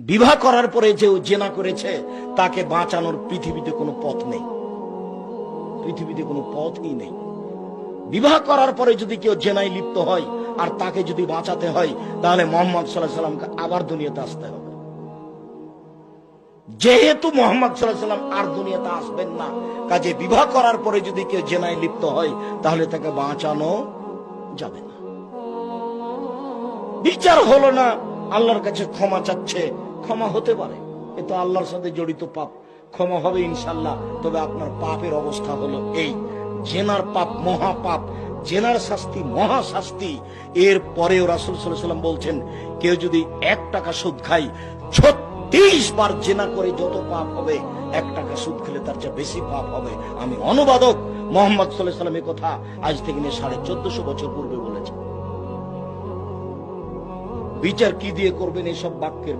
বিবাহ করার পরে যে জেনা করেছে তাকে বাঁচানোর পৃথিবীতে কোনো পথ নেই, পৃথিবীতে কোনো পথই নেই। বিবাহ করার পরে যদি কেউ জেনায় লিপ্ত হয় আর তাকে যদি বাঁচাতে হয়, তাহলে মুহাম্মদ সাল্লাল্লাহু আলাইহি সাল্লামকে আবার দুনিয়াতে আসতে হবে। যেহেতু মুহাম্মদ সাল্লাল্লাহু আলাইহি সাল্লাম আর দুনিয়াতে আসবেন না, কাজে বিবাহ করার পরে যদি কেউ জেনায় লিপ্ত হয় তাহলে তাকে বাঁচানো যাবে না। বিচার হলো না, আল্লাহর কাছে ক্ষমা চাচ্ছে, ক্ষমা হতে পারে, এ তো আল্লাহর সাথে জড়িত পাপ, ক্ষমা হবে ইনশাল্লাহ। তবে আপনার পাপের অবস্থা হলো এই, জেনার পাপ মহা পাপ, জেনার শাস্তি মহা শাস্তি। এর পরেও রাসূল সাল্লাল্লাহু আলাইহি ওয়াসাল্লাম বলছেন, কেউ যদি 1 টাকা সুদ খায়, 36 বার জেনা করে যত পাপ হবে, 1 টাকা সুদ খেলে তার চেয়ে বেশি পাপ হবে। আমি অনুবাদক, মুহাম্মদ সাল্লাল্লাহু আলাইহি ওয়াসাল্লাম এই কথা আজ থেকে নিয়ে 1450 বছর পূর্বে বলেছেন। বিচার কি দিয়ে করবেন? এইসব বাক্যের